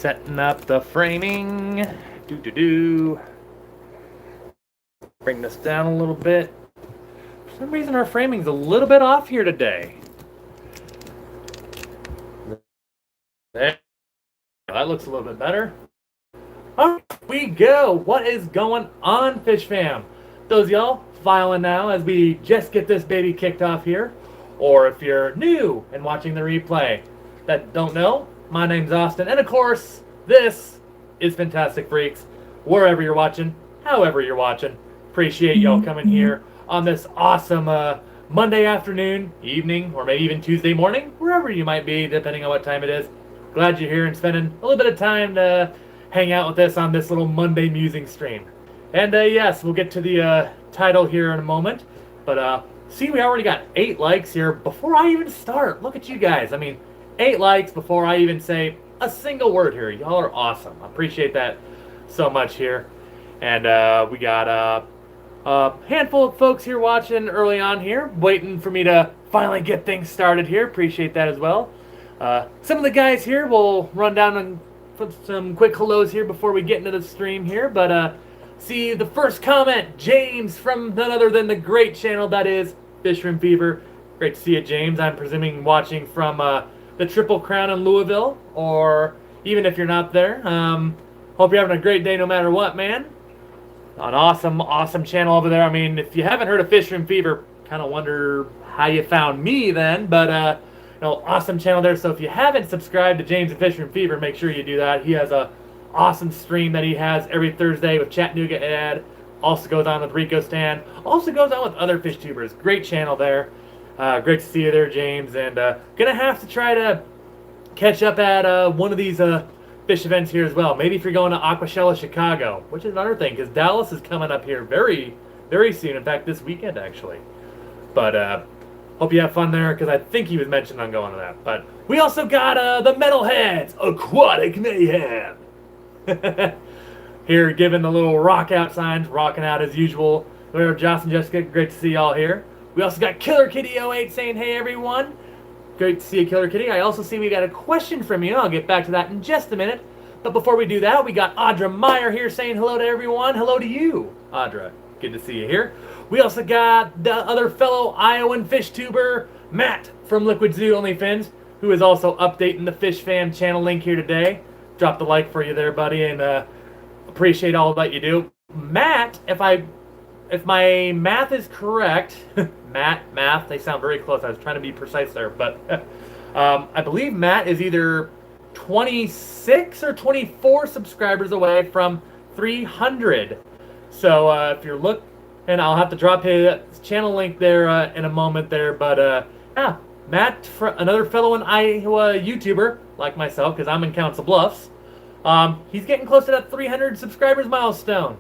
Setting up the framing. Bring this down a little bit. For some reason our framing's a little bit off here today. There. That looks a little bit better. Here we go. What is going on, Fish Fam? Those y'all filing now as we just get this baby kicked off here. Or if you're new and watching the replay that don't know, my name's Austin. And of course, this is Fintastic Freaks. Wherever you're watching, however you're watching. Appreciate y'all coming here on this awesome Monday afternoon, evening, or maybe even Tuesday morning, wherever you might be, depending on what time it is. Glad you're here and spending a little bit of time to hang out with us on this little Monday musing stream. And yes, we'll get to the title here in a moment. But see, we already got 8 likes here before I even start. Look at you guys. I mean, 8 likes before I even say a single word here. Y'all are awesome. I appreciate that so much here. And we got a handful of folks here watching early on here, waiting for me to finally get things started here. Appreciate that as well. Some of the guys here will run down and put some quick hellos here before we get into the stream here. But see the first comment, James, from none other than the great channel that is Fishroom Fever. Great to see you, James. I'm presuming watching from the Triple Crown in Louisville, or even if you're not there. Hope you're having a great day no matter what, man. An awesome channel over there. I mean, if you haven't heard of Fishroom Fever, kind of wonder how you found me then. But awesome channel there. So if you haven't subscribed to James and Fishroom Fever, make sure you do that. He has a awesome stream that he has every Thursday with Chattanooga Ed. Also goes on with Rico Stan. Also goes on with other fish tubers. Great channel there. Great to see you there, James. And gonna have to try to catch up at one of these fish events here as well. Maybe if you're going to Aquashella Chicago, which is another thing, because Dallas is coming up here very, very soon. In fact, this weekend actually. But hope you have fun there, because I think he was mentioned on going to that. But we also got the Metalheads, Aquatic Mayhem. Here, giving the little rock out signs, rocking out as usual. We're Josh and Jessica, great to see y'all here. We also got Killer Kitty 08 saying, hey everyone. Great to see you, Killer Kitty. I also see we got a question from you. I'll get back to that in just a minute. But before we do that, we got Audra Meyer here saying hello to everyone. Hello to you, Audra. Good to see you here. We also got the other fellow Iowan fish tuber, Matt from Liquid Zoo OnlyFins, who is also updating the Fish Fam channel link here today. Drop the like for you there, buddy, and appreciate all that you do. Matt, if my math is correct, math, they sound very close. I was trying to be precise there, but I believe Matt is either 26 or 24 subscribers away from 300. So if you're and I'll have to drop his channel link there in a moment there, but yeah, Matt, another fellow Iowa YouTuber like myself, because I'm in Council Bluffs, he's getting close to that 300 subscribers milestone.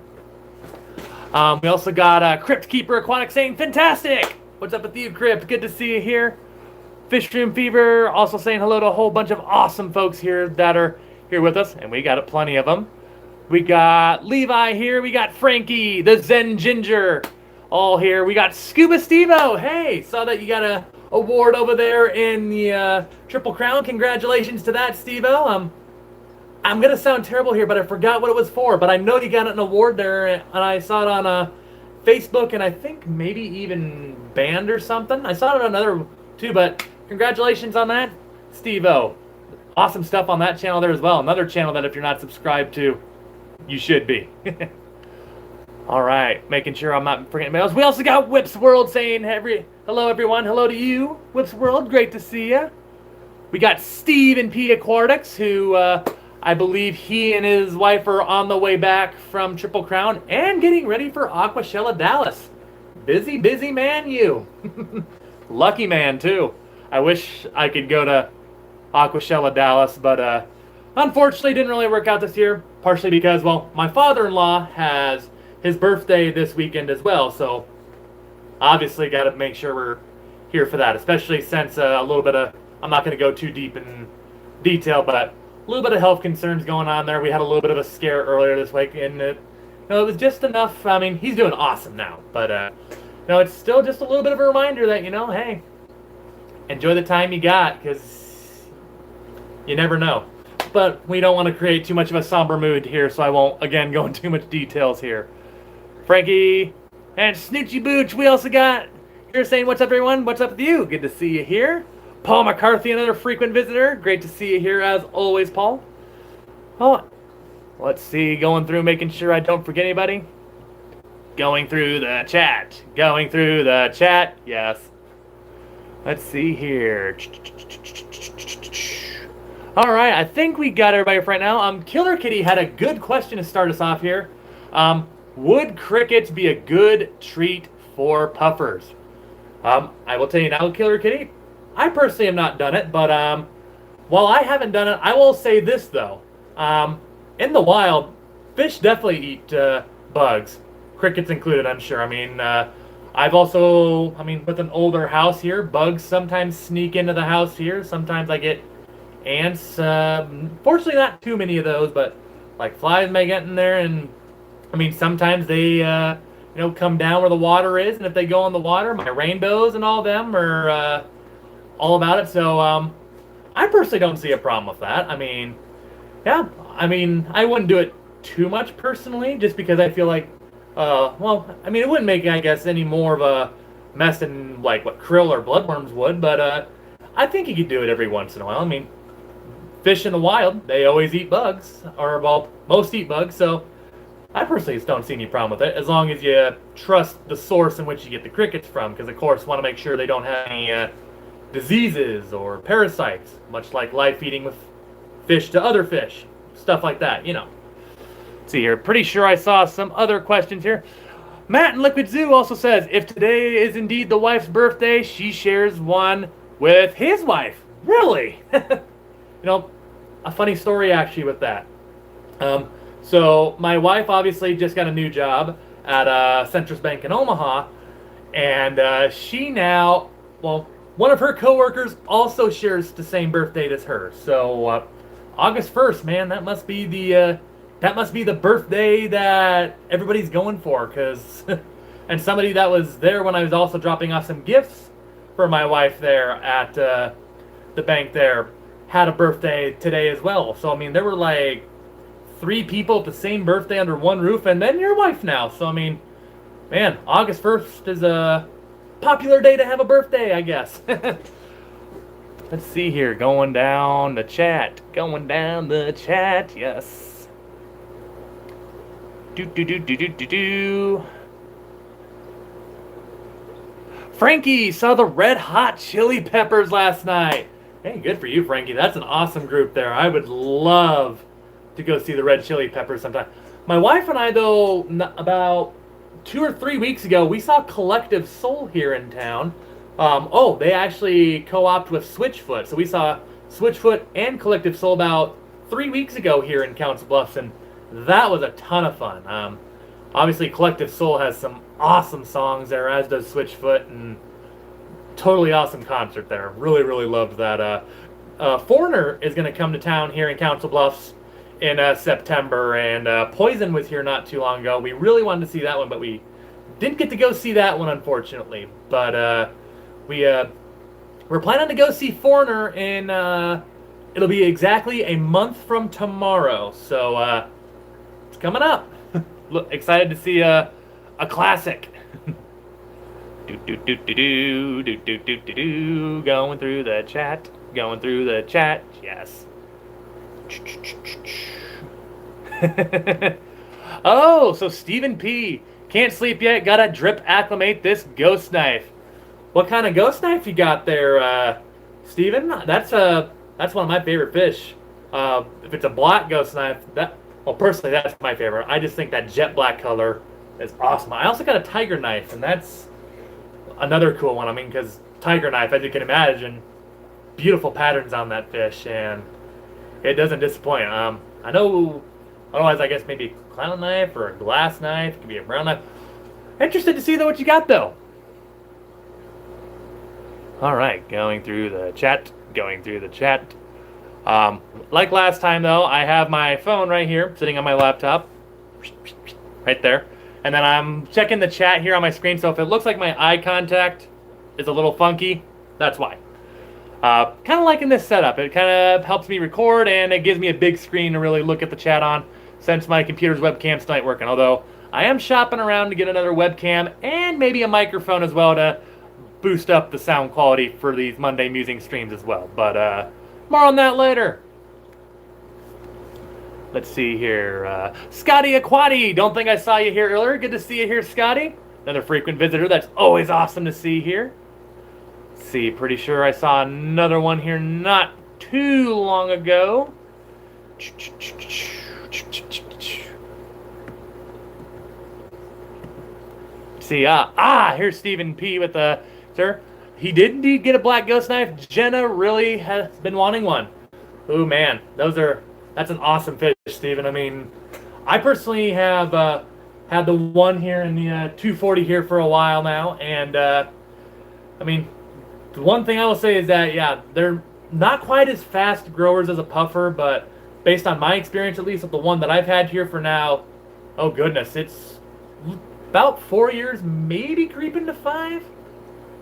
We also got Crypt Keeper Aquatic saying, Fintastic! What's up with you, Crypt? Good to see you here. Fishroom Fever also saying hello to a whole bunch of awesome folks here that are here with us, and we got plenty of them. We got Levi here. We got Frankie, the Zen Ginger, all here. We got Scuba Stevo. Hey, saw that you got a award over there in the Triple Crown. Congratulations to that, Stevo. I'm going to sound terrible here, but I forgot what it was for. But I know you got an award there, and I saw it on Facebook, and I think maybe even banned or something. I saw it on another too, but congratulations on that, Steve-O. Awesome stuff on that channel there as well. Another channel that if you're not subscribed to, you should be. All right, making sure I'm not forgetting anybody else. We also got Whips World saying, hello, everyone. Hello to you, Whips World. Great to see you. We got Steve and P Aquatics, who... I believe he and his wife are on the way back from Triple Crown and getting ready for Aquashella Dallas. Busy, busy man, you. Lucky man, too. I wish I could go to Aquashella Dallas, but unfortunately didn't really work out this year. Partially because, well, my father-in-law has his birthday this weekend as well, so obviously got to make sure we're here for that, especially since a little bit of, I'm not going to go too deep in detail, but a little bit of health concerns going on there. We had a little bit of a scare earlier this week, and it was just enough. I mean, he's doing awesome now, but it's still just a little bit of a reminder that, hey, enjoy the time you got, because you never know. but we don't want to create too much of a somber mood here, so I won't, again, go into too much details here. Frankie and Snoochie Booch, we also got here saying, what's up, everyone? What's up with you? Good to see you here. Paul McCarthy, another frequent visitor. Great to see you here, as always, Paul. Oh, let's see, going through, making sure I don't forget anybody. Going through the chat. Going through the chat. Yes. Let's see here. All right, I think we got everybody for right now. Killer Kitty had a good question to start us off here. Would crickets be a good treat for puffers? I will tell you now, Killer Kitty, I personally have not done it, but while I haven't done it, I will say this though. In the wild, fish definitely eat bugs, crickets included, I'm sure. I mean, I've also, with an older house here, bugs sometimes sneak into the house here. Sometimes I get ants. Fortunately, not too many of those, but like flies may get in there, and sometimes they, come down where the water is, and if they go in the water, my rainbows and all them are all about it. So I personally don't see a problem with that. Yeah, I wouldn't do it too much personally, just because I feel like, it wouldn't make, I guess, any more of a mess than like what krill or bloodworms would, but I think you could do it every once in a while. Fish in the wild, they always eat bugs, or well, most eat bugs, so I personally just don't see any problem with it, as long as you trust the source in which you get the crickets from, because of course want to make sure they don't have any diseases or parasites, much like live feeding with fish to other fish, stuff like that, Let's see here, pretty sure I saw some other questions here. Matt in Liquid Zoo also says, if today is indeed the wife's birthday, she shares one with his wife. Really? A funny story actually with that. So my wife obviously just got a new job at Centris Bank in Omaha, and she now, one of her coworkers also shares the same birth date as her. So August 1st, man, that must be the birthday that everybody's going for, cause and somebody that was there when I was also dropping off some gifts for my wife there at the bank there had a birthday today as well. So there were like 3 people with the same birthday under one roof, and then your wife now. So man, August 1st is a popular day to have a birthday, I guess. Let's see here, going down the chat, yes. Frankie saw the Red Hot Chili Peppers last night. Hey, good for you, Frankie. That's an awesome group there. I would love to go see the Red Chili Peppers sometime. My wife and I, though, about 2 or 3 weeks ago, we saw Collective Soul here in town. They actually co-opted with Switchfoot. So we saw Switchfoot and Collective Soul about 3 weeks ago here in Council Bluffs, and that was a ton of fun. Obviously, Collective Soul has some awesome songs there, as does Switchfoot, and totally awesome concert there. Really, really loved that. Foreigner is going to come to town here in Council Bluffs in September, and Poison was here not too long ago. We really wanted to see that one, but we didn't get to go see that one, unfortunately. But we're planning to go see Foreigner in it'll be exactly a month from tomorrow, so it's coming up. Look, excited to see a classic. Going through the chat, yes. Oh, so Stephen P. Can't sleep yet, gotta drip acclimate this ghost knife. What kind of ghost knife you got there, Stephen? That's one of my favorite fish. If it's a black ghost knife, personally, that's my favorite. I just think that jet black color is awesome. I also got a tiger knife, and that's another cool one. Because tiger knife, as you can imagine, beautiful patterns on that fish, and it doesn't disappoint. I know, otherwise, I guess maybe a clown knife or a glass knife. It could be a brown knife. Interested to see what you got, though. All right, going through the chat. Like last time, though, I have my phone right here, sitting on my laptop, right there. And then I'm checking the chat here on my screen, so if it looks like my eye contact is a little funky, that's why. Kind of liking this setup. It kind of helps me record, and it gives me a big screen to really look at the chat on, since my computer's webcam's still ain't working. Although I am shopping around to get another webcam and maybe a microphone as well to boost up the sound quality for these Monday Musing streams as well. But more on that later. Let's see here. Scotty Aquati, don't think I saw you here earlier. Good to see you here, Scotty. Another frequent visitor. That's always awesome to see here. Let's see, pretty sure I saw another one here not too long ago. See, here's Stephen P with the, sir. He did indeed get a black ghost knife. Jenna really has been wanting one. Oh man, that's an awesome fish, Stephen. I mean, I personally have had the one here in the 240 here for a while now, and I mean, the one thing I will say is that, yeah, they're not quite as fast growers as a puffer, but based on my experience, at least with the one that I've had here for now, oh goodness, it's about 4 years, maybe creeping to 5,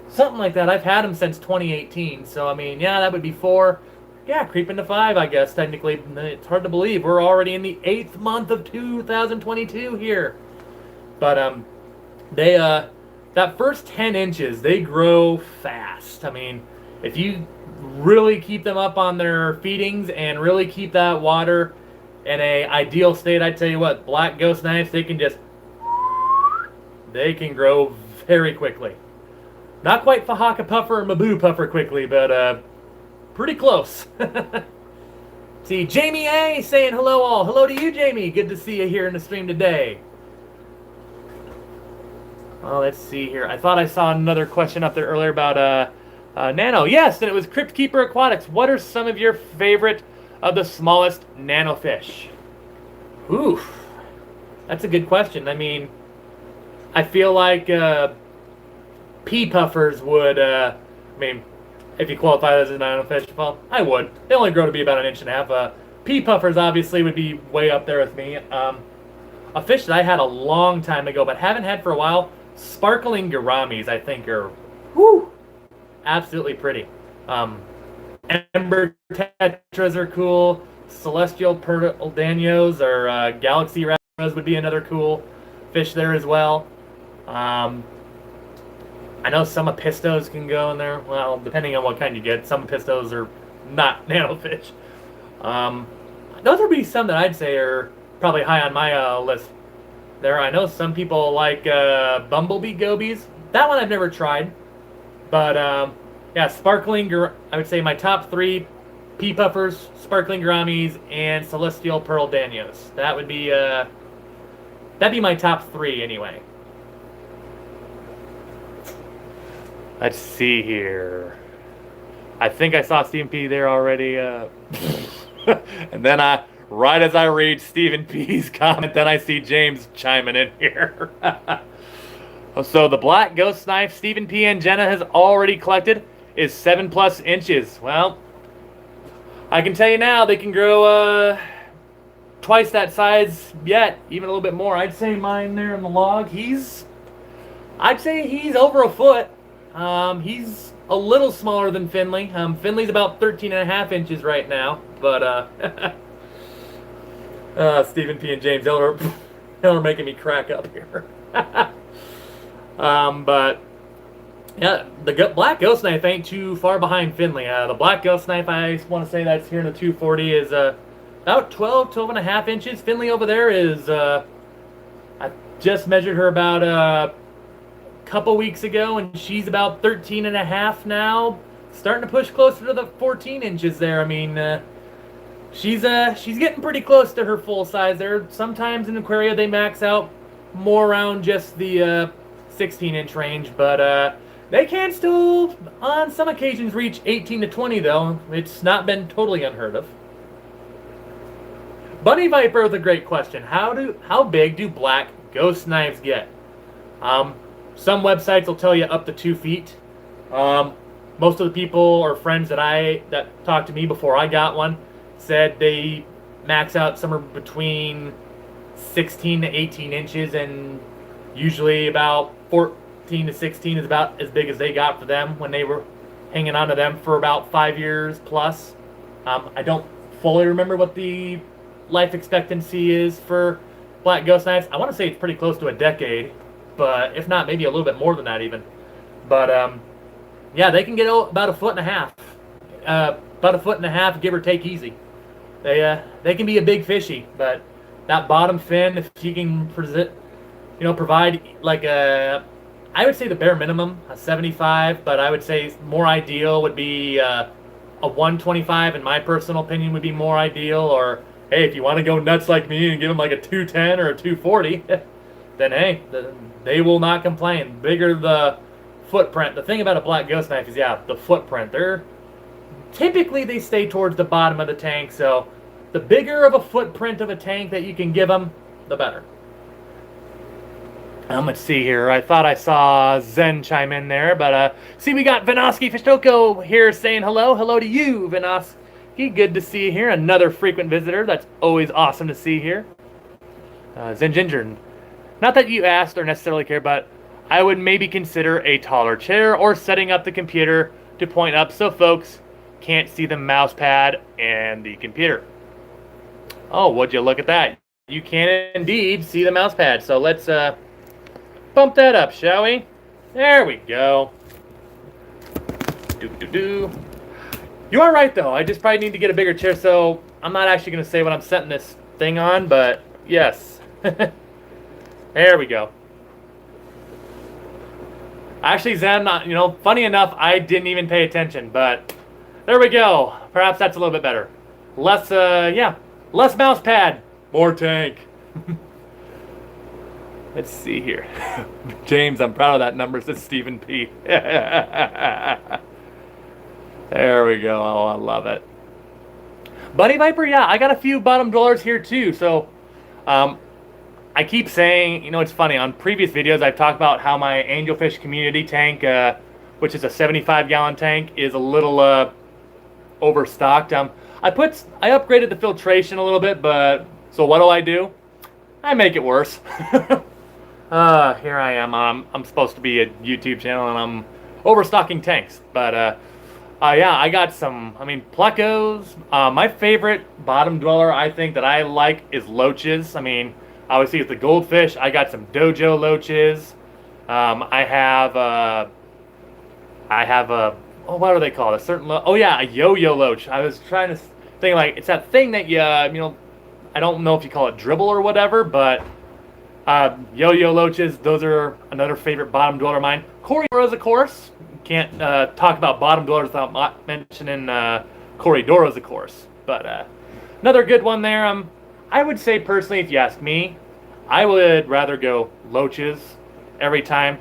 something like that. I've had them since 2018, so I mean, yeah, that would be 4. Yeah, creeping to 5, I guess, technically. It's hard to believe. We're already in the 8th month of 2022 here. But, that first 10 inches, they grow fast. I mean, if you really keep them up on their feedings and really keep that water in a ideal state, I tell you what, black ghost knives, they can grow very quickly. Not quite Fahaka Puffer or Mabu Puffer quickly, but, pretty close. See, Jamie A saying hello all. Hello to you, Jamie. Good to see you here in the stream today. Well, let's see here. I thought I saw another question up there earlier about Nano. Yes, and it was Crypt Keeper Aquatics. What are some of your favorite of the smallest nano fish? Oof. That's a good question. I mean, I feel like pea puffers would, I mean, if you qualify as a nano fish, well, I would. They only grow to be about 1.5 inches. Pea puffers obviously would be way up there with me. A fish that I had a long time ago but haven't had for a while, sparkling Gouramis, I think are, absolutely pretty. Ember tetras are cool. Celestial Perldanos or Galaxy Raras would be another cool fish there as well. I know some Apistos can go in there. Well, depending on what kind you get. Some Apistos are not nano fish. Those would be some that I'd say are probably high on my list there. I know some people like Bumblebee Gobies. That one I've never tried. But, yeah, sparkling, I would say my top 3, pea puffers, sparkling Gouramis, and celestial Perldanos. That would be, that'd be my top 3 anyway. Let's see here. I think I saw Stephen P there already. And then right as I read Stephen P's comment, then I see James chiming in here. So the black ghost knife Stephen P and Jenna has already collected is 7+ inches. Well, I can tell you now they can grow twice that size yet, even a little bit more. I'd say mine there in the log, I'd say he's over a foot. He's a little smaller than Finley. Finley's about 13.5 inches right now, but Stephen P and James Eller are making me crack up here. But yeah, the black ghost knife ain't too far behind Finley. The black ghost knife, I want to say that's here in the 240, is about 12.5 inches. Finley over there is, I just measured her about couple weeks ago, and she's about 13.5 now, starting to push closer to the 14 inches there. I mean, she's getting pretty close to her full size there. Sometimes in Aquaria they max out more around just the 16-inch range, but they can still on some occasions reach 18 to 20 though. It's not been totally unheard of. Bunny Viper with a great question. How big do black ghost knives get? Some websites will tell you up to 2 feet. Most of the people or friends that talked to me before I got one said they max out somewhere between 16 to 18 inches, and usually about 14 to 16 is about as big as they got for them when they were hanging on to them for about 5 years plus. I don't fully remember what the life expectancy is for black ghost knives. I want to say it's pretty close to a decade, but if not, maybe a little bit more than that even. But yeah, they can get about a foot and a half, about a foot and a half, give or take, easy. They can be a big fishy, but that bottom fin, if you can provide like I would say the bare minimum, a 75, but I would say more ideal would be a 125. In my personal opinion, would be more ideal. Or hey, if you want to go nuts like me and give them like a 210 or a 240, then hey, they will not complain. Bigger the footprint. The thing about a black ghost knife is, yeah, the footprint. Typically they stay towards the bottom of the tank, so the bigger of a footprint of a tank that you can give them, the better. Let's see here. I thought I saw Zen chime in there, but see, we got Vinoski Fishtoko here saying hello. Hello to you, Vinoski. Good to see you here. Another frequent visitor. That's always awesome to see here. Zen Ginger. Not that you asked or necessarily care, but I would maybe consider a taller chair or setting up the computer to point up so folks can't see the mouse pad and the computer. Oh, would you look at that? You can indeed see the mouse pad. So let's bump that up, shall we? There we go. You are right, though. I just probably need to get a bigger chair, so I'm not actually going to say what I'm setting this thing on, but yes. There we go. Actually, Zen, funny enough, I didn't even pay attention, but there we go. Perhaps that's a little bit better. Less mouse pad, more tank. Let's see here. James, I'm proud of that number, says Stephen P. There we go. Oh, I love it. Buddy Viper, yeah, I got a few bottom dwellers here too. So, I keep saying, it's funny, on previous videos I've talked about how my angelfish community tank, which is a 75-gallon tank, is a little overstocked. I upgraded the filtration a little bit, but so what do? I make it worse. Here I am. I'm supposed to be a YouTube channel and I'm overstocking tanks, but yeah, I got some, plecos. My favorite bottom dweller I think that I like is loaches. Obviously with the goldfish, I got some dojo loaches. I have what are they called? A yo-yo loach. I was trying to think, like, it's that thing that I don't know if you call it dribble or whatever, but yo-yo loaches, those are another favorite bottom dweller of mine. Corridoras, of course. Can't talk about bottom dwellers without mentioning Corridoras, of course. But another good one there. I would say personally, if you ask me, I would rather go loaches every time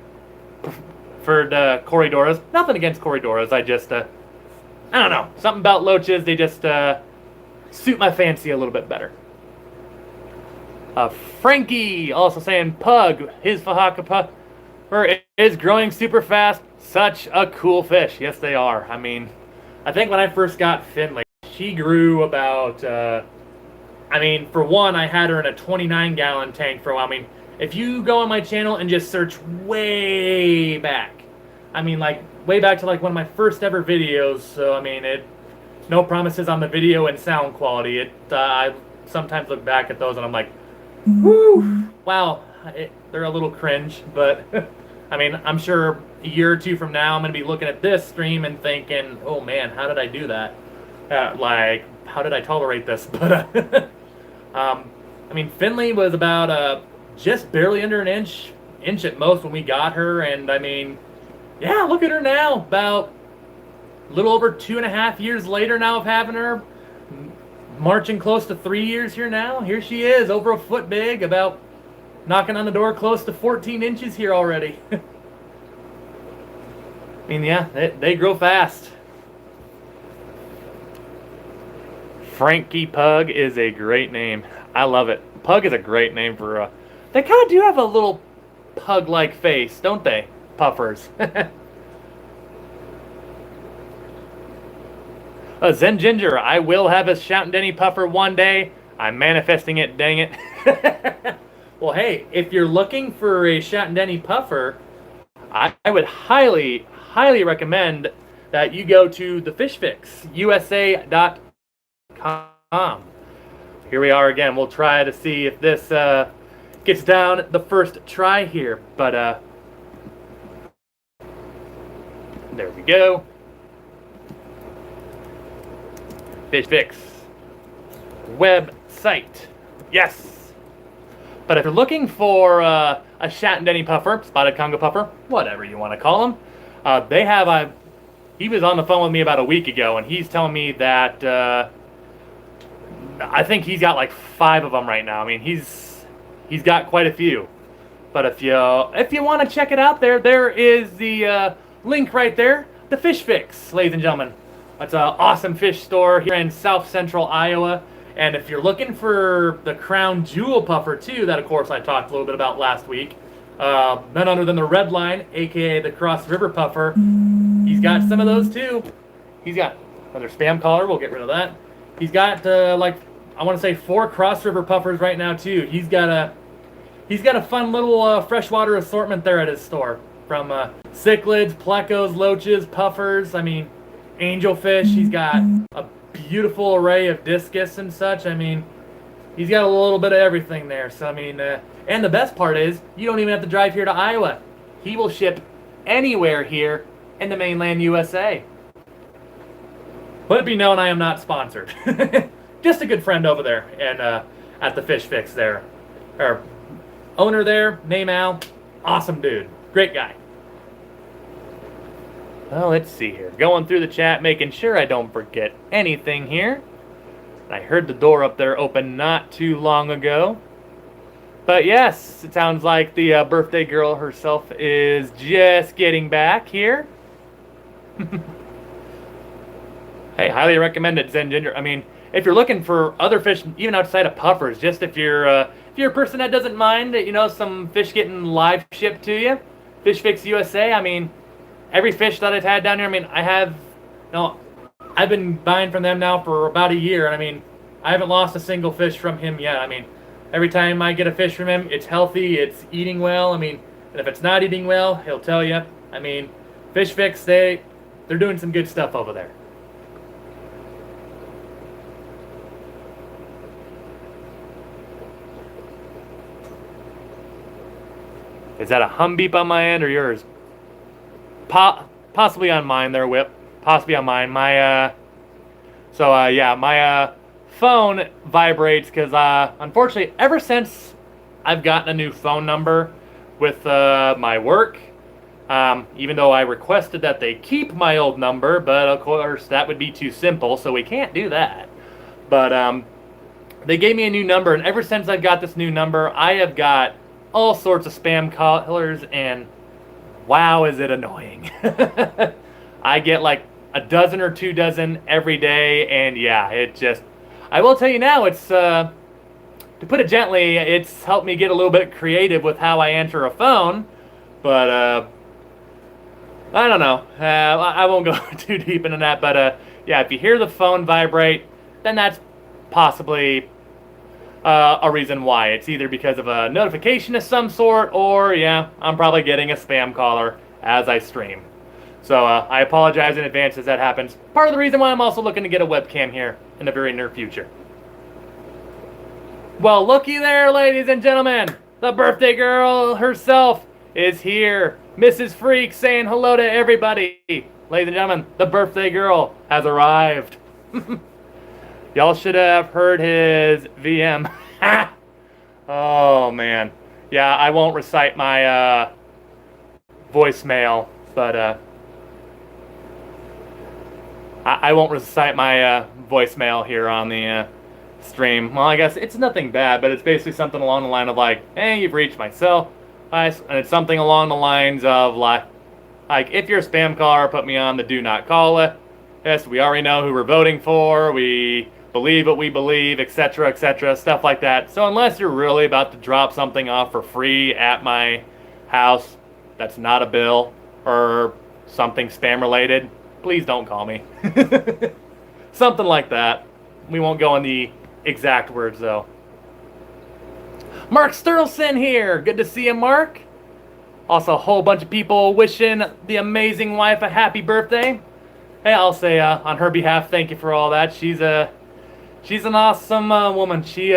for the Corridoras. Nothing against Corridoras. I just, I don't know. Something about loaches, they just suit my fancy a little bit better. Frankie also saying pug, his Fahaka pug is growing super fast. Such a cool fish. Yes, they are. I think when I first got Finley, she grew about, for one, I had her in a 29-gallon tank for a while. If you go on my channel and just search way back, way back to like one of my first ever videos, so no promises on the video and sound quality. I sometimes look back at those and I'm like, whoo, wow, they're a little cringe, but I'm sure a year or two from now I'm going to be looking at this stream and thinking, oh man, how did I do that? How did I tolerate this? But Finley was about just barely under an inch at most when we got her, and yeah, look at her now, about a little over 2.5 years later now of having her, marching close to 3 years here now. Here she is, over a foot big, about knocking on the door close to 14 inches here already. Yeah, they grow fast. Frankie Pug is a great name. I love it. Pug is a great name for they kind of do have a little pug-like face, don't they? Puffers. Zen Ginger, I will have a Shoutin' Denny puffer one day. I'm manifesting it, dang it. Well, hey, if you're looking for a Shoutin' Denny puffer, I would highly recommend that you go to thefishfixusa.com. Here we are again. We'll try to see if this gets down the first try here. But there we go. Fish Fix website. Yes. But if you're looking for a Shat-and-Denny puffer, spotted Congo puffer, whatever you want to call them, they have a. He was on the phone with me about a week ago, and he's telling me that I think he's got like 5 of them right now. I mean, he's got quite a few. But if you want to check it out, there is the link right there. The Fish Fix, ladies and gentlemen. It's an awesome fish store here in South Central Iowa. And if you're looking for the Crown Jewel puffer too, that of course I talked a little bit about last week, none other than the Red Line, aka the Cross River puffer. He's got some of those too. He's got another spam caller. We'll get rid of that. He's got like I want to say 4 Cross River puffers right now too. He's got a fun little freshwater assortment there at his store, from cichlids, plecos, loaches, puffers. I mean, angelfish. He's got a beautiful array of discus and such. I mean, he's got a little bit of everything there. So I mean, and the best part is you don't even have to drive here to Iowa. He will ship anywhere here in the mainland USA. Let it be known I am not sponsored. Just a good friend over there and at the Fish Fix there. Our owner there, name Al, awesome dude, great guy. Well, let's see here. Going through the chat, making sure I don't forget anything here. I heard the door up there open not too long ago. But yes, it sounds like the birthday girl herself is just getting back here. Hey, highly recommend it, Zen Ginger. I mean, if you're looking for other fish, even outside of puffers, just if you're a person that doesn't mind, some fish getting live shipped to you, Fish Fix USA. I mean, every fish that I've had down here, I mean, I've been buying from them now for about a year, and I mean, I haven't lost a single fish from him yet. I mean, every time I get a fish from him, it's healthy, it's eating well. I mean, and if it's not eating well, he'll tell you. I mean, Fish Fix, they're doing some good stuff over there. Is that a hum beep on my end or yours? Possibly on mine there, Whip. Possibly on mine. My phone vibrates because, unfortunately, ever since I've gotten a new phone number with my work, even though I requested that they keep my old number, but of course that would be too simple, so we can't do that. But they gave me a new number, and ever since I've got this new number, I have got all sorts of spam callers, and wow, is it annoying. I get like a dozen or 2 dozen every day, and yeah, I will tell you now, it's, to put it gently, it's helped me get a little bit creative with how I answer a phone, but, I don't know. I won't go too deep into that, but, yeah, if you hear the phone vibrate, then that's possibly a reason why. It's either because of a notification of some sort, or yeah, I'm probably getting a spam caller as I stream. So I apologize in advance as that happens. Part of the reason why I'm also looking to get a webcam here in the very near future. Well, looky there, ladies and gentlemen. The birthday girl herself is here. Mrs. Freak saying hello to everybody. Ladies and gentlemen, the birthday girl has arrived. Y'all should have heard his VM. Oh, man. Yeah, I won't recite my voicemail, but I won't recite my voicemail here on the stream. Well, I guess it's nothing bad, but it's basically something along the line of like, hey, you've reached my cell. And it's something along the lines of like if you're a spam caller, put me on the do not call list. Yes, we already know who we're voting for. We believe what we believe, etc., stuff like that. So unless you're really about to drop something off for free at my house that's not a bill or something spam related, please don't call me. Something like that. We won't go in the exact words though. Mark Sterlson here. Good to see you, Mark. Also a whole bunch of people wishing the amazing wife a happy birthday. hey, I'll say on her behalf, thank you for all that. She's an awesome woman. She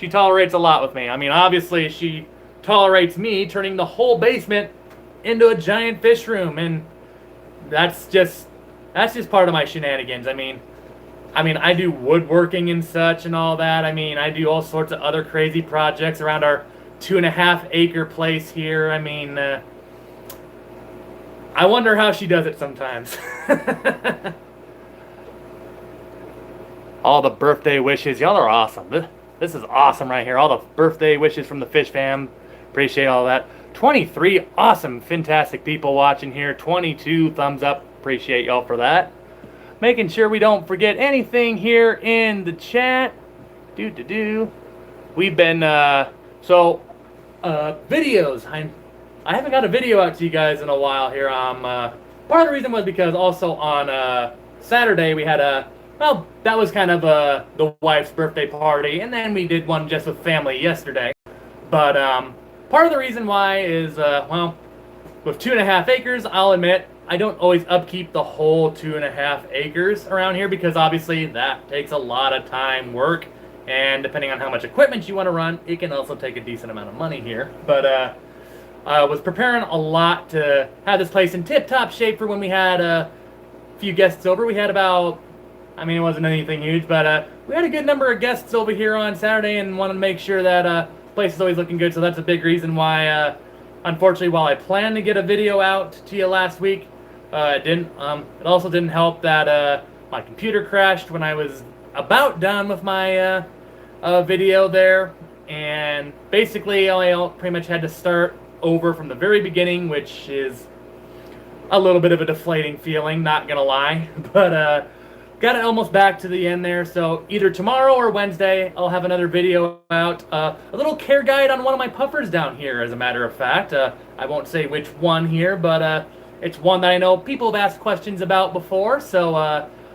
tolerates a lot with me. I mean, obviously she tolerates me turning the whole basement into a giant fish room, and that's just part of my shenanigans. I do woodworking and such and all that. I mean, I do all sorts of other crazy projects around our 2.5 acre place here. I wonder how she does it sometimes. All the birthday wishes. Y'all are awesome. This is awesome right here. All the birthday wishes from the Fish Fam. Appreciate all that. 23 awesome Fintastic people watching here. 22 thumbs up. Appreciate y'all for that. Making sure we don't forget anything here in the chat. We've been, videos. I haven't got a video out to you guys in a while here. Part of the reason was because also on Saturday we had that was kind of the wife's birthday party, and then we did one just with family yesterday. But part of the reason why is, with 2.5 acres, I'll admit, I don't always upkeep the whole 2.5 acres around here because obviously that takes a lot of time, work, and depending on how much equipment you want to run, it can also take a decent amount of money here. But I was preparing a lot to have this place in tip-top shape for when we had a few guests over. We had about, it wasn't anything huge, but we had a good number of guests over here on Saturday and wanted to make sure that place is always looking good. So that's a big reason why, unfortunately, while I planned to get a video out to you last week, it didn't. It also didn't help that my computer crashed when I was about done with my video there, and basically I pretty much had to start over from the very beginning, which is a little bit of a deflating feeling, not gonna lie. But got it almost back to the end there, so either tomorrow or Wednesday I'll have another video out. A little care guide on one of my puffers down here, as a matter of fact. I won't say which one here, but it's one that I know people have asked questions about before, so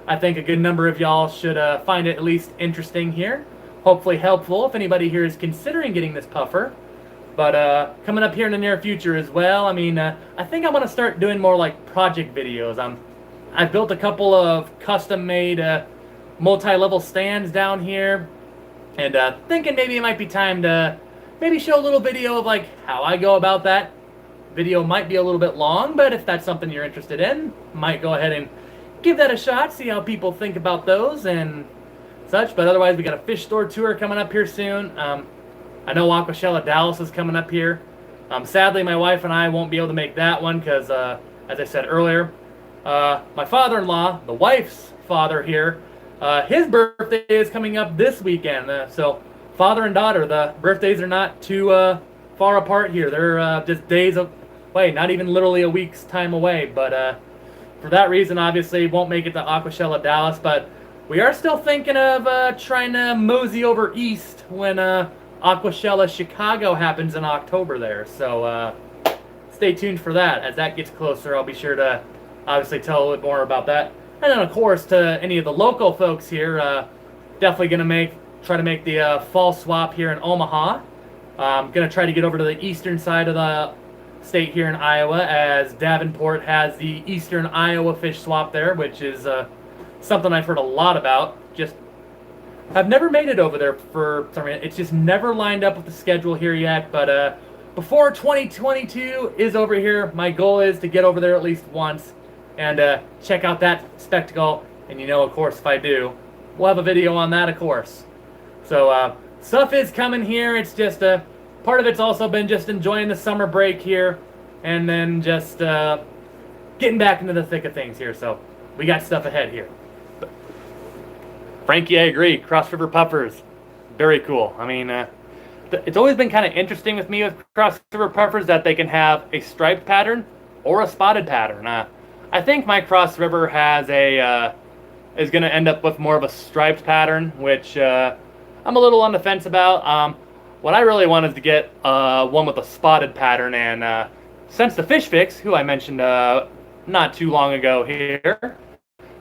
I think a good number of y'all should find it at least interesting here. Hopefully helpful if anybody here is considering getting this puffer. But coming up here in the near future as well, I think I'm going to start doing more like project videos. I've built a couple of custom-made multi-level stands down here, and thinking maybe it might be time to maybe show a little video of like how I go about that. Video might be a little bit long, but if that's something you're interested in, might go ahead and give that a shot, see how people think about those and such. But otherwise, we got a fish store tour coming up here soon. I know Aquashella Dallas is coming up here. Sadly, my wife and I won't be able to make that one because, as I said earlier, my father-in-law, the wife's father here, his birthday is coming up this weekend. So father and daughter, the birthdays are not too far apart here. They're just days away, not even literally a week's time away. But for that reason, obviously, won't make it to Aquashella Dallas. But we are still thinking of trying to mosey over east when Aquashella Chicago happens in October there. So stay tuned for that. As that gets closer, I'll be sure to obviously tell a little bit more about that. And then, of course, to any of the local folks here, definitely going to try to make the fall swap here in Omaha. I'm going to try to get over to the eastern side of the state here in Iowa, as Davenport has the Eastern Iowa fish swap there, which is something I've heard a lot about. Just I've never made it over there for some reason. It's just never lined up with the schedule here yet. But before 2022 is over here, my goal is to get over there at least once and check out that spectacle. And of course, if I do, we'll have a video on that, of course. So stuff is coming here. It's just part of it's also been just enjoying the summer break here, and then just getting back into the thick of things here. So we got stuff ahead here. But Frankie, I agree. Cross River puffers, very cool. It's always been kind of interesting with me with Cross River puffers that they can have a striped pattern or a spotted pattern. I think my Cross River has is going to end up with more of a striped pattern, which I'm a little on the fence about. What I really want is to get one with a spotted pattern, and since the Fish Fix, who I mentioned not too long ago here,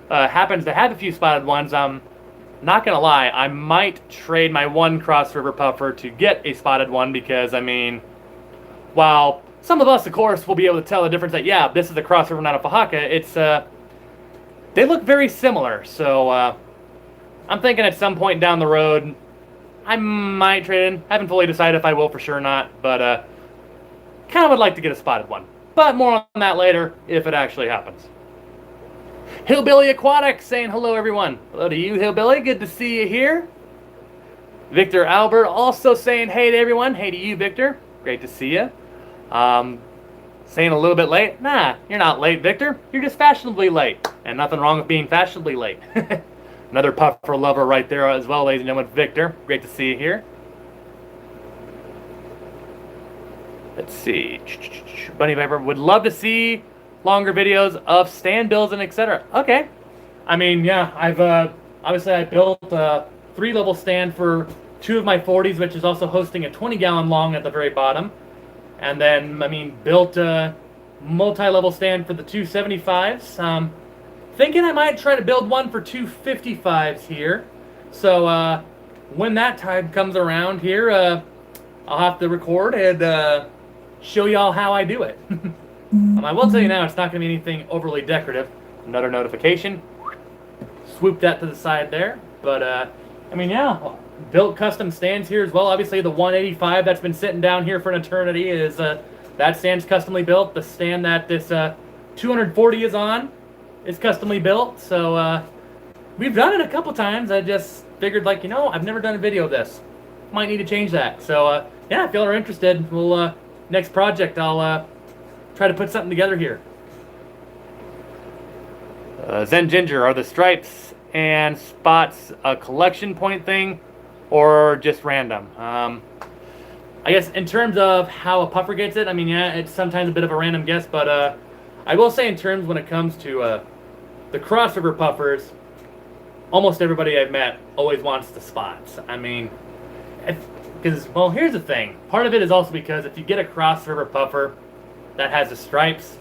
happens to have a few spotted ones, not gonna lie, I might trade my one Cross River puffer to get a spotted one, because while some of us, of course, will be able to tell the difference that, yeah, this is a Cross River, not a Fajaka, they look very similar. So I'm thinking at some point down the road, I might trade in. Haven't fully decided if I will for sure or not, but kind of would like to get a spotted one. But more on that later if it actually happens. Hillbilly Aquatic saying hello, everyone. Hello to you, Hillbilly. Good to see you here. Victor Albert also saying hey to everyone. Hey to you, Victor. Great to see you. Saying a little bit late. Nah, you're not late, Victor. You're just fashionably late. And nothing wrong with being fashionably late. Another puffer lover right there as well, ladies and gentlemen. Victor. Great to see you here. Let's see. Bunny Viper would love to see longer videos of stand builds and etc. Okay. I mean, yeah, I've obviously I built a 3-level stand for 2 of my 40s, which is also hosting a 20-gallon long at the very bottom. And then, I mean, built a multi-level stand for the 275s. Thinking I might try to build one for 255s here. So when that time comes around here, I'll have to record and show y'all how I do it. I will tell you now, it's not going to be anything overly decorative. Another notification. Swoop that to the side there. But, I mean, yeah, built custom stands here as well. Obviously, the 185 that's been sitting down here for an eternity is, that stand's customly built. The stand that this 240 is on is customly built. So, we've done it a couple times. I just figured, like, you know, I've never done a video of this. Might need to change that. So, yeah, if y'all are interested, we'll, next project, I'll, try to put something together here. Zen Ginger, are the stripes and spots a collection point thing or just random? I guess in terms of how a puffer gets it, I mean, yeah, it's sometimes a bit of a random guess, but I will say in terms when it comes to the crossover puffers, almost everybody I've met always wants the spots. I mean, because, well, here's the thing. Part of it is also because if you get a crossover puffer that has the stripes,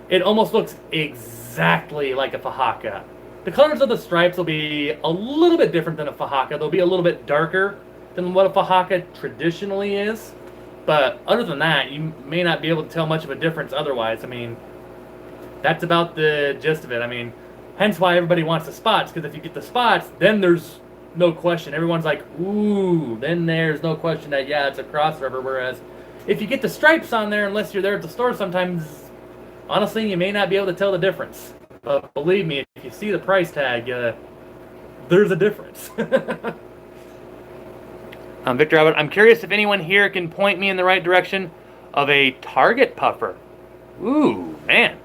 it almost looks exactly like a Fajaka. The colors of the stripes will be a little bit different than a Fajaka. They'll be a little bit darker than what a Fajaka traditionally is. But other than that, you may not be able to tell much of a difference otherwise. I mean, that's about the gist of it. I mean, hence why everybody wants the spots, because if you get the spots, then there's no question. Everyone's like, ooh, then there's no question that, yeah, it's a crossover. Whereas if you get the stripes on there, unless you're there at the store sometimes, honestly, you may not be able to tell the difference. But believe me, if you see the price tag, there's a difference. Victor Albert, I'm curious if anyone here can point me in the right direction of a Target puffer. Ooh, man.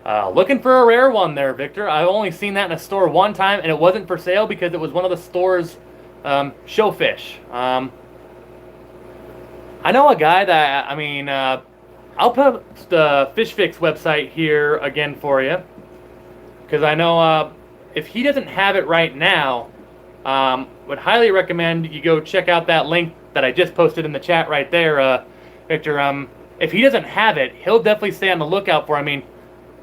Looking for a rare one there, Victor. I've only seen that in a store one time, and it wasn't for sale because it was one of the store's show fish. I know a guy that, I mean, I'll put the Fish Fix website here again for you. Because I know if he doesn't have it right now, would highly recommend you go check out that link that I just posted in the chat right there, Victor. If he doesn't have it, he'll definitely stay on the lookout for it. I mean,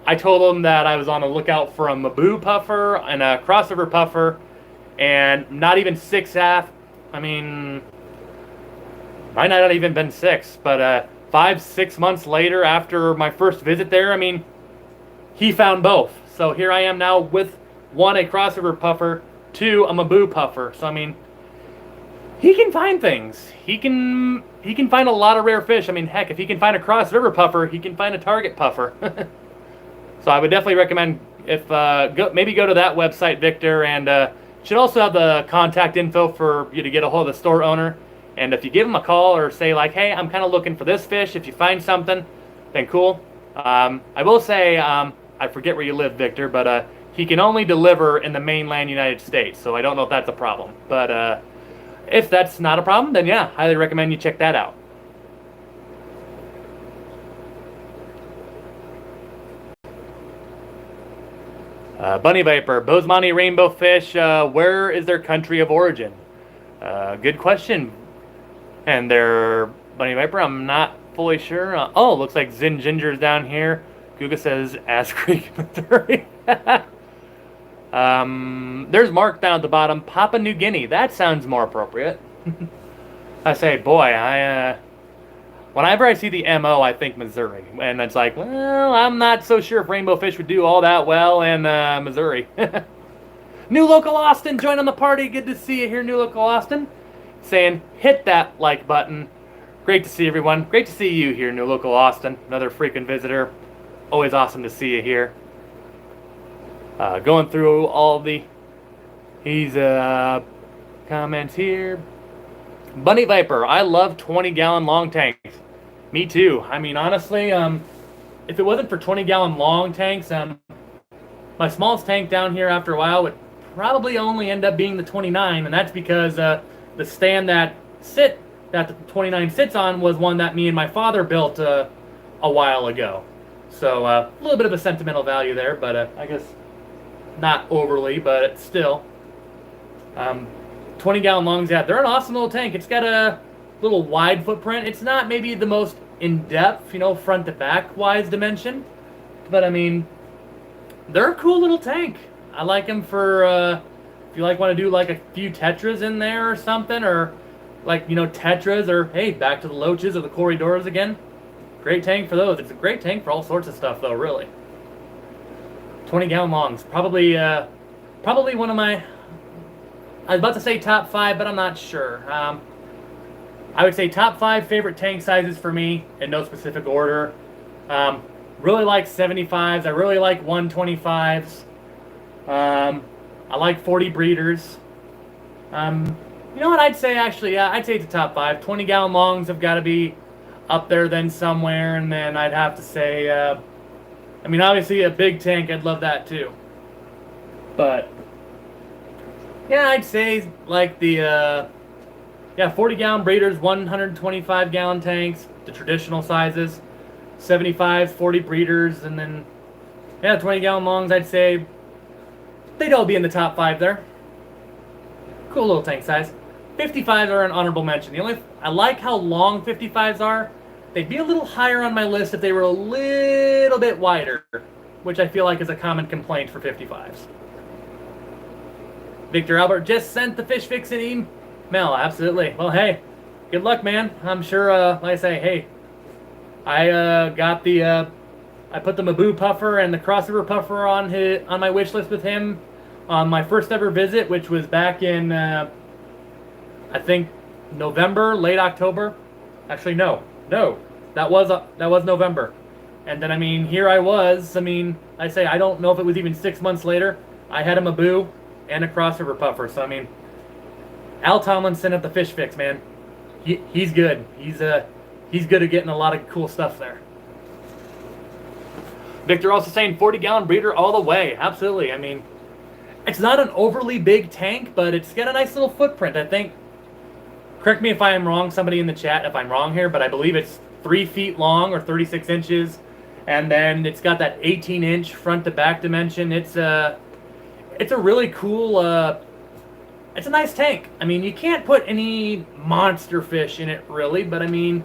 I told him that I was on the lookout for a Maboo puffer and a crossover puffer, and not even 6F. I mean, might not have even been 6, but 5-6 months later after my first visit there, I mean, he found both. So here I am now with 1, a crossover puffer, 2, a Maboo puffer. So I mean, he can find things. He can find a lot of rare fish. I mean, heck, if he can find a cross river puffer, he can find a Target puffer. So I would definitely recommend if maybe go to that website, Victor, and should also have the contact info for you to get a hold of the store owner. And if you give him a call or say like, hey, I'm kind of looking for this fish, if you find something, then cool. I will say, I forget where you live, Victor, but he can only deliver in the mainland United States, so I don't know if that's a problem. But if that's not a problem, then yeah, highly recommend you check that out. Bunny Viper, Bosemani rainbow fish, where is their country of origin? Good question. And their Bunny Viper, I'm not fully sure. Oh, looks like Zen Ginger's down here. Google says Ass Creek, Missouri. There's Mark down at the bottom. Papua New Guinea. That sounds more appropriate. I say, boy, Whenever I see the MO, I think Missouri. And it's like, well, I'm not so sure if Rainbow Fish would do all that well in Missouri. New Local Austin, join on the party. Good to see you here, New Local Austin. Saying, hit that like button. Great to see everyone. Great to see you here, New Local Austin. Another frequent visitor. Always awesome to see you here. Going through all the comments here. Bunny Viper, I love 20-gallon long tanks. Me too. I mean, honestly, if it wasn't for 20-gallon long tanks, my smallest tank down here after a while would probably only end up being the 29, and that's because the stand that the 29 sits on was one that me and my father built a while ago. So a little bit of a sentimental value there, but I guess not overly, but still. 20-gallon longs, yeah, they're an awesome little tank. It's got a little wide footprint. It's not maybe the most in-depth, front to back wise dimension, but I mean, they're a cool little tank. I like them for if you want to do like a few tetras in there or something, or like tetras, or hey, back to the loaches or the corridors again. Great tank for those. It's a great tank for all sorts of stuff though, really. 20-gallon longs, probably one of my, I was about to say top 5, but I'm not sure. I would say top 5 favorite tank sizes for me in no specific order. Really like 75s. I really like 125s. I like 40 breeders. You know what I'd say actually? Yeah, I'd say it's the top 5. 20-gallon longs have got to be up there then somewhere, and then I'd have to say, I mean, obviously a big tank, I'd love that too. But yeah, I'd say like the 40-gallon breeders, 125-gallon tanks, the traditional sizes, 75s, 40 breeders, and then 20-gallon longs. I'd say they'd all be in the top 5 there. Cool little tank size. 55s are an honorable mention. I like how long 55s are. They'd be a little higher on my list if they were a little bit wider, which I feel like is a common complaint for 55s. Victor Albert just sent the fish fix an email. Absolutely. Well, hey, good luck, man. I'm sure, like I say, hey, I got I put the Maboo puffer and the crossover puffer on my wish list with him on my first ever visit, which was back in, I think, November, late October. Actually, no, that was November. And then, I mean, here I was. I mean, I don't know if it was even 6 months later. I had a Maboo and a crossover puffer. So, I mean, Al Tomlinson at the Fish Fix, man. He's good. He's good at getting a lot of cool stuff there. Victor also saying 40-gallon breeder all the way. Absolutely. I mean, it's not an overly big tank, but it's got a nice little footprint. I think, correct me if I am wrong, somebody in the chat if I'm wrong here, but I believe it's 3 feet long or 36 inches. And then it's got that 18-inch front to back dimension. It's a really cool, it's a nice tank. I mean, you can't put any monster fish in it really, but I mean,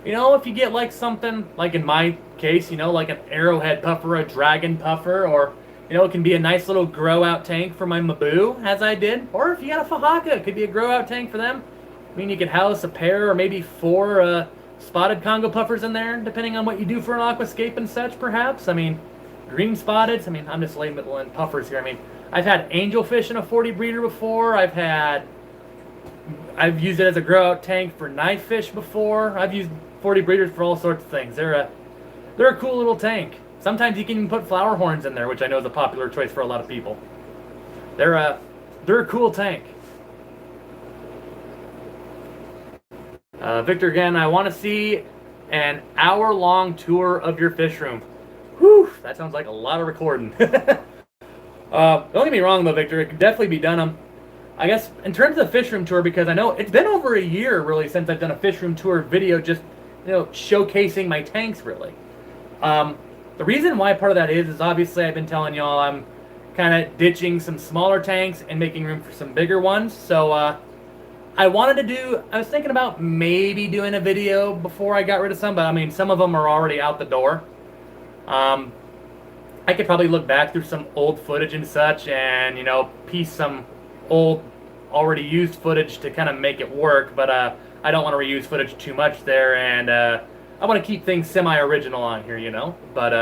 if you get like something, like in my case, like an arrowhead puffer, a dragon puffer, or, it can be a nice little grow out tank for my Maboo, as I did. Or if you got a Fahaka, it could be a grow out tank for them. I mean, you could house a pair or maybe 4 spotted Congo puffers in there, depending on what you do for an aquascape and such, perhaps. I mean, green spotted. I mean, I'm just labeling puffers here. I mean, I've had angelfish in a 40 breeder before. I've used it as a grow out tank for knife fish before. I've used 40 breeders for all sorts of things. They're a cool little tank. Sometimes you can even put flower horns in there, which I know is a popular choice for a lot of people. They're a cool tank. Victor again, I want to see an hour-long tour of your fish room. Whew, that sounds like a lot of recording. Don't get me wrong though, Victor, it could definitely be done. I guess in terms of the fish room tour, because I know it's been over a year really since I've done a fish room tour video, just showcasing my tanks really. The reason why part of that is obviously I've been telling y'all I'm kind of ditching some smaller tanks and making room for some bigger ones. So I was thinking about maybe doing a video before I got rid of some, but I mean some of them are already out the door. I could probably look back through some old footage and such and piece some old already used footage to kind of make it work, but I don't want to reuse footage too much there, and I want to keep things semi-original on here, But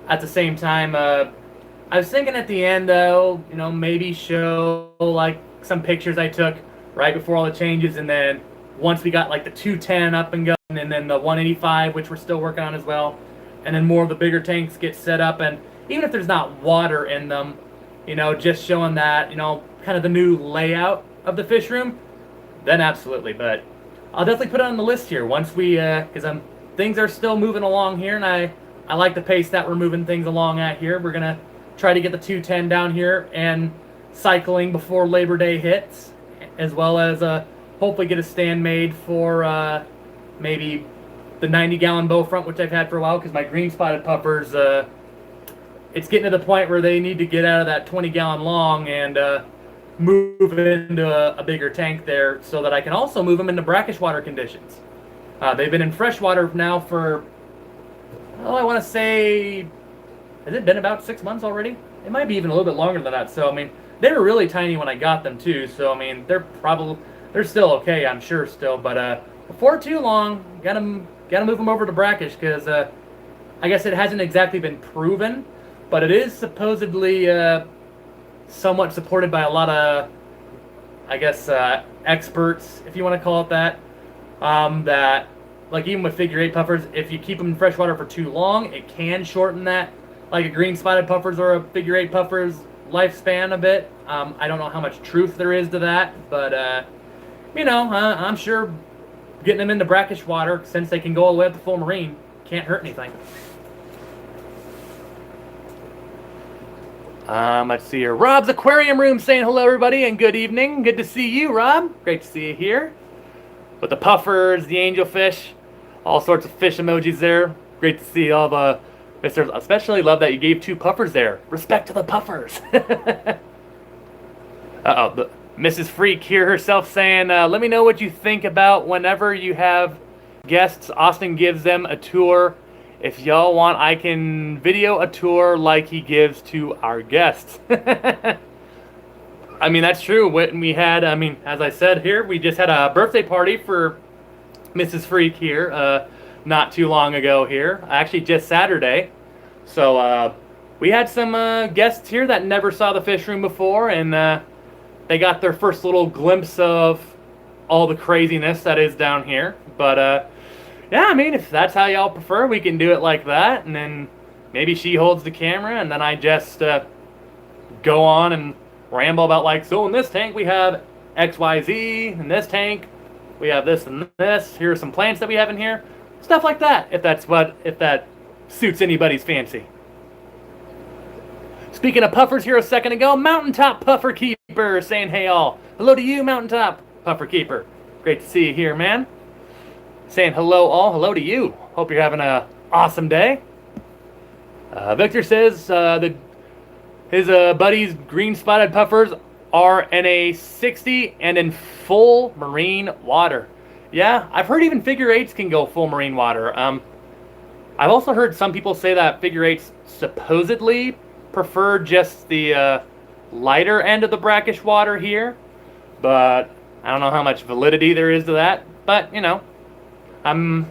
at the same time, I was thinking at the end, though, maybe show like some pictures I took right before all the changes, and then once we got like the 210 up and going, and then the 185, which we're still working on as well, and then more of the bigger tanks get set up, and even if there's not water in them, just showing that, kind of the new layout of the fish room, then absolutely. But I'll definitely put it on the list here once we, because things are still moving along here, and I like the pace that we're moving things along at here. We're gonna try to get the 210 down here and cycling before Labor Day hits, as well as hopefully get a stand made for maybe the 90-gallon bow front, which I've had for a while, because my green spotted puffers, it's getting to the point where they need to get out of that 20-gallon long and move into a bigger tank there, so that I can also move them into brackish water conditions. They've been in freshwater now for, I want to say, has it been about 6 months already? It might be even a little bit longer than that. So, I mean, they were really tiny when I got them too. So, I mean, they're still okay, I'm sure still. But before too long, gotta move them over to brackish, because I guess it hasn't exactly been proven, but it is supposedly somewhat supported by a lot of, I guess, experts, if you want to call it that, that, like, even with figure 8 puffers, if you keep them in freshwater for too long, it can shorten that, like a green spotted puffers or a figure 8 puffers lifespan a bit. I don't know how much truth there is to that, but I'm sure getting them into brackish water, since they can go all the way up to full marine, can't hurt anything. Let's see here. Rob's Aquarium Room saying hello, everybody, and good evening. Good to see you, Rob. Great to see you here. With the puffers, the angelfish, all sorts of fish emojis there. Great to see all the misters. Especially love that you gave 2 puffers there. Respect to the puffers. Uh-oh. Mrs. Freak here herself saying, let me know what you think about whenever you have guests. Austin gives them a tour. If y'all want, I can video a tour like he gives to our guests. I mean, that's true. When we had, as I said here, we just had a birthday party for Mrs. Freak here not too long ago here. Actually, just Saturday. So we had some guests here that never saw the fish room before, and they got their first little glimpse of all the craziness that is down here. But yeah, I mean, if that's how y'all prefer, we can do it like that, and then maybe she holds the camera, and then I just go on and ramble about, like, so in this tank we have XYZ, in this tank we have this and this, here are some plants that we have in here, stuff like that, if that suits anybody's fancy. Speaking of puffers here a second ago, Mountaintop Puffer Keeper saying hey all. Hello to you, Mountaintop Puffer Keeper. Great to see you here, man. Saying hello all, hello to you. Hope you're having an awesome day. Victor says that his buddy's green spotted puffers are in a 60 and in full marine water. Yeah, I've heard even figure 8s can go full marine water. I've also heard some people say that figure 8s supposedly prefer just the lighter end of the brackish water here, but I don't know how much validity there is to that. But I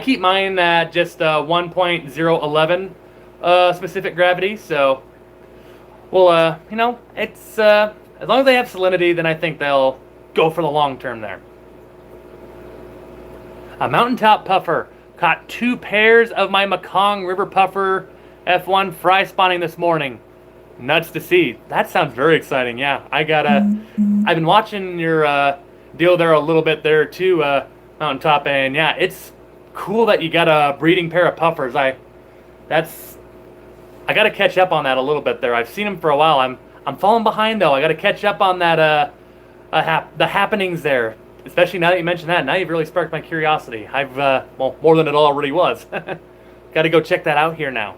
keep mine at just 1.011 specific gravity, so well, it's as long as they have salinity, then I think they'll go for the long term there. A Mountaintop Puffer caught 2 pairs of my Mekong River Puffer F1 fry spawning this morning. Nuts to see. That sounds very exciting. Yeah, I've been watching your deal there a little bit there too, Mountaintop, and yeah, it's cool that you got a breeding pair of puffers. I got to catch up on that a little bit there. I've seen them for a while. I'm falling behind though. I got to catch up on that the happenings there. Especially now that you mentioned that. Now you've really sparked my curiosity. I've well, more than it already was. Got to go check that out here now.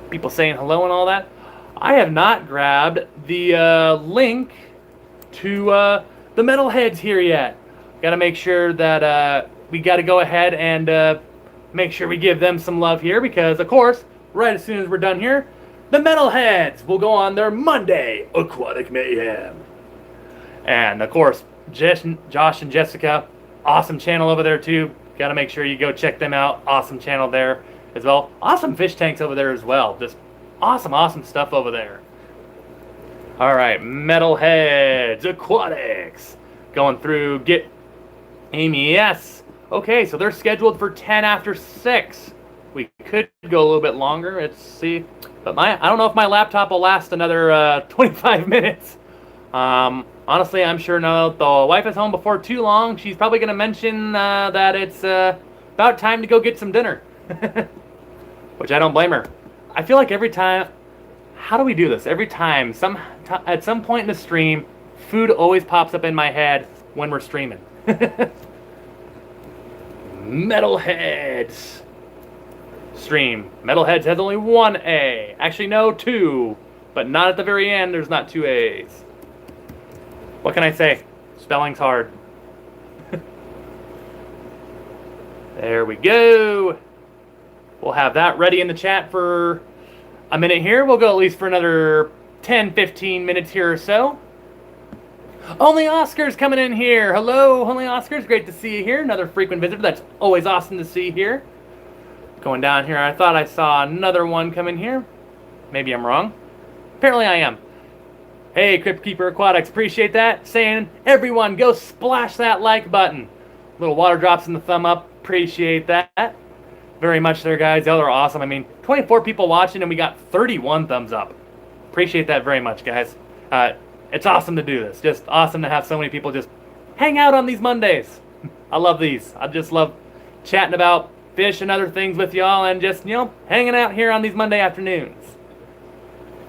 People saying hello and all that. I have not grabbed the link to the metalheads here yet. Got to make sure that we got to go ahead and make sure we give them some love here, because of course, right as soon as we're done here, the metalheads will go on their Monday Aquatic Mayhem. And of course, Josh and Jessica, awesome channel over there too. Got to make sure you go check them out. Awesome channel there as well. Awesome fish tanks over there as well. Just awesome stuff over there. All right, Metalheads Aquatics. Going through, get Amy, yes. Okay, so they're scheduled for 10 after 6. We could go a little bit longer. Let's see. But I don't know if my laptop will last another 25 minutes. Honestly, I'm sure now the wife is home before too long. She's probably going to mention that it's about time to go get some dinner. Which I don't blame her. I feel like every time... How do we do this? Every time, at some point in the stream, food always pops up in my head when we're streaming. Metalheads. Stream. Metalheads has only one A. Actually, no, 2. But not at the very end, there's not 2 A's. What can I say? Spelling's hard. There we go. We'll have that ready in the chat for a minute here. We'll go at least for another 10-15 minutes here or so. Only Oscar's coming in here. Hello, Only Oscar's. Great to see you here. Another frequent visitor. That's always awesome to see here. Going down here, I thought I saw another one come in here. Maybe I'm wrong. Apparently I am. Hey, Crypt Keeper Aquatics, appreciate that. Saying, everyone, go splash that like button. Little water drops in the thumb up. Appreciate that. Very much there, guys. Y'all are awesome. I mean, 24 people watching and we got 31 thumbs up. Appreciate that very much, guys. It's awesome to do this. Just awesome to have so many people just hang out on these Mondays. I love these. I just love chatting about fish and other things with y'all and just, you know, hanging out here on these Monday afternoons.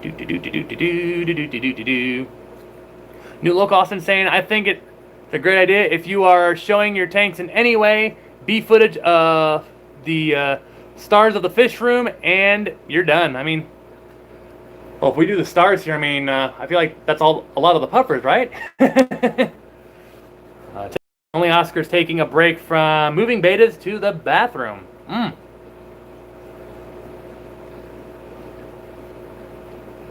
New Local Austin saying, I think it's a great idea if you are showing your tanks in any way, be footage of the stars of the fish room, and you're done. I mean, well, if we do the stars here, I mean, I feel like that's a lot of the puffers, right? Only Oscar's taking a break from moving betas to the bathroom.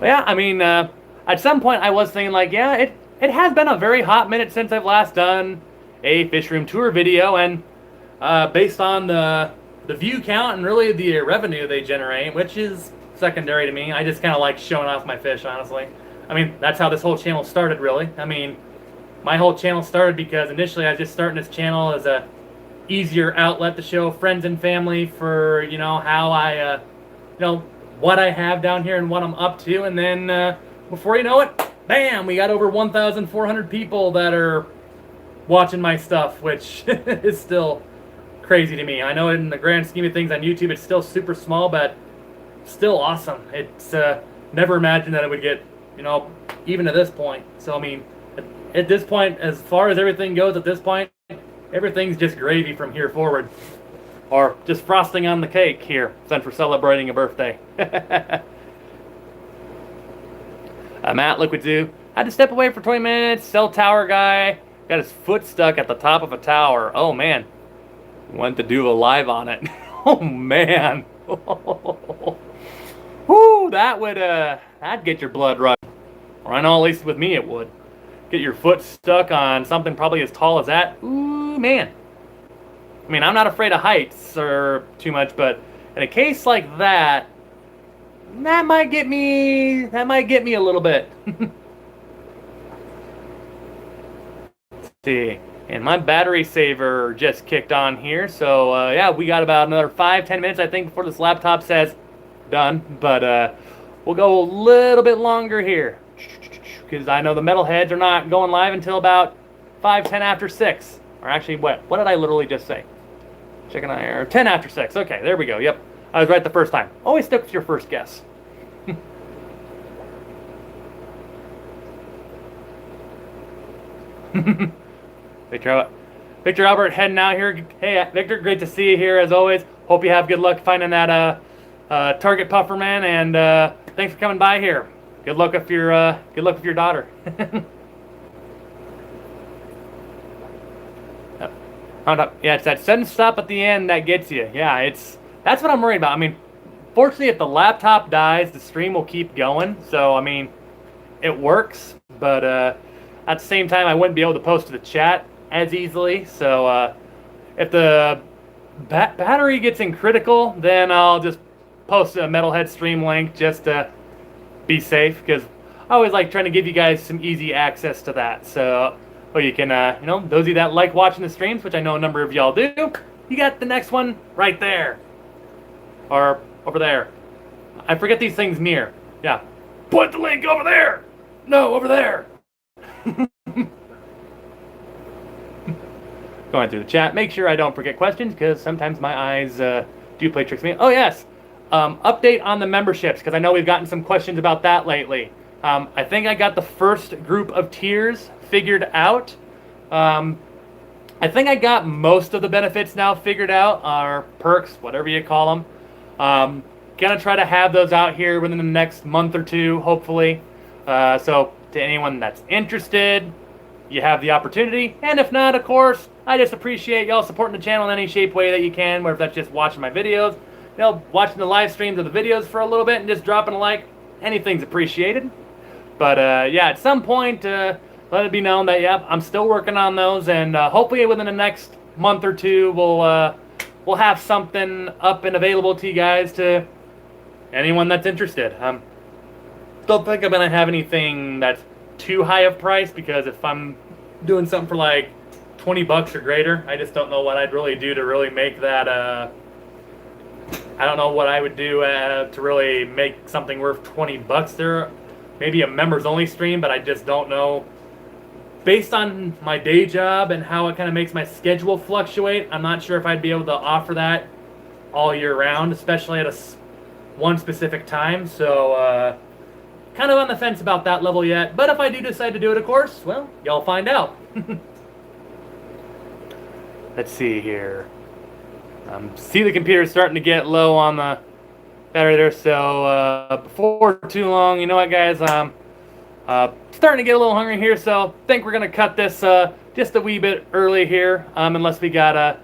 Yeah, I mean, at some point I was thinking like, yeah, it has been a very hot minute since I've last done a fish room tour video, and based on the view count and really the revenue they generate, which is secondary to me, I just kind of like showing off my fish, honestly. I mean, that's how this whole channel started, really. I mean, my whole channel started because initially I was just starting this channel as a easier outlet to show friends and family for, you know, how I, you know, what I have down here and what I'm up to. And then before you know it, bam, we got over 1,400 people that are watching my stuff, which is still crazy to me. I know in the grand scheme of things on YouTube, it's still super small, but still awesome. It's never imagined that it would get, you know, even to this point. So, I mean, at this point, as far as everything goes at this point, everything's just gravy from here forward. Or just frosting on the cake here, since we're celebrating a birthday. Matt Liquid Zoo had to step away for 20 minutes. Cell tower guy got his foot stuck at the top of a tower. Oh man, went to do a live on it. Oh man. Whoo, that would that'd get your blood running. Or I know at least with me it would. Get your foot stuck on something probably as tall as that. Ooh man. I mean, I'm not afraid of heights or too much, but in a case like that, that might get me a little bit. Let's see. And my battery saver just kicked on here, so yeah, we got about another 5-10 minutes, I think, before this laptop says done. But we'll go a little bit longer here, because I know the metalheads are not going live until about 5-10 after 6. Or actually, what did I literally just say? Chicken eye, or 10 after 6. Okay, there we go. Yep, I was right the first time. Always stick with your first guess. Victor Albert heading out here. Hey, Victor, great to see you here as always. Hope you have good luck finding that target puffer, man. And thanks for coming by here. Good luck with your daughter. Yeah, it's that sudden stop at the end that gets you. Yeah, that's what I'm worried about. I mean, fortunately, if the laptop dies, the stream will keep going. So, I mean, it works. But At the same time, I wouldn't be able to post to the chat as easily. So if the battery gets in critical, then I'll just post a Metalhead stream link just to be safe, because I always like trying to give you guys some easy access to that. So you can, those of you that like watching the streams, which I know a number of y'all do, you got the next one right there. Or over there. I forget these things near. Yeah. Put the link over there! No, over there! Going through the chat. Make sure I don't forget questions, because sometimes my eyes do play tricks on me. Oh, yes. Update on the memberships, because I know we've gotten some questions about that lately. I think I got the first group of tiers figured out. I think I got most of the benefits now figured out, or perks, whatever you call them. Gonna try to have those out here within the next month or two, hopefully. So to anyone that's interested, you have the opportunity. And if not, of course, I just appreciate y'all supporting the channel in any shape, way that you can, whether that's just watching my videos, watching the live streams or the videos for a little bit and just dropping a like. Anything's appreciated. But yeah, at some point, let it be known that, yep, I'm still working on those, and hopefully within the next month or two, we'll have something up and available to you guys, to anyone that's interested. Don't think I'm gonna have anything that's too high of price, because if I'm doing something for like $20 or greater, I just don't know what I'd really do to really make that. I don't know what I would do to really make something worth $20 there. Maybe a members only stream, but I just don't know. Based on my day job and how it kind of makes my schedule fluctuate, I'm not sure if I'd be able to offer that all year round, especially at one specific time. So kind of on the fence about that level yet. But if I do decide to do it, of course, well, y'all find out. Let's see here. See, the computer's starting to get low on the battery there. So before too long, you know what, guys? Starting to get a little hungry here, so I think we're going to cut this just a wee bit early here, unless we got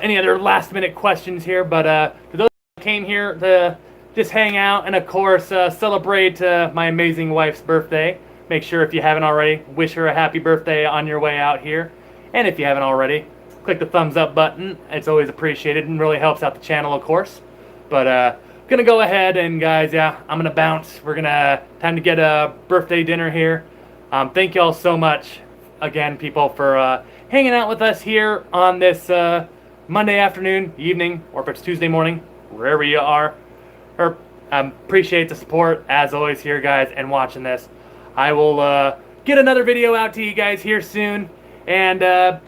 any other last-minute questions here. But for those who came here to just hang out and, of course, celebrate my amazing wife's birthday, make sure, if you haven't already, wish her a happy birthday on your way out here. And if you haven't already, click the thumbs up button. It's always appreciated and really helps out the channel, of course. But gonna go ahead and, guys, yeah, I'm gonna bounce. We're gonna time to get a birthday dinner here. Thank y'all so much again, people, for hanging out with us here on this Monday afternoon, evening, or if it's Tuesday morning, wherever you are. Appreciate the support as always here, guys, and watching this. I will get another video out to you guys here soon, and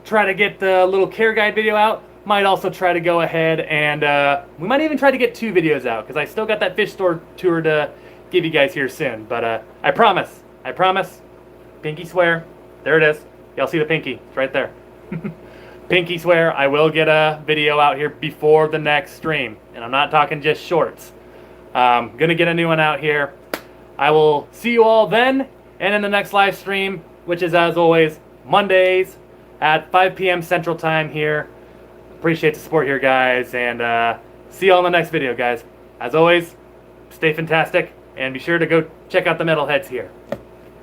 try to get the little care guide video out. Might also try to go ahead and we might even try to get 2 videos out, because I still got that fish store tour to give you guys here soon. But I promise, pinky swear, there it is. Y'all see the pinky? It's right there. Pinky swear, I will get a video out here before the next stream, and I'm not talking just shorts. Gonna get a new one out here. I will see you all then, and in the next live stream, which is, as always, Mondays at 5 p.m. Central Time here. Appreciate the support here, guys, and see you all in the next video, guys. As always, stay fantastic, and be sure to go check out the metalheads here.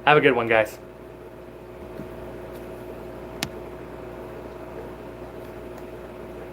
Have a good one, guys.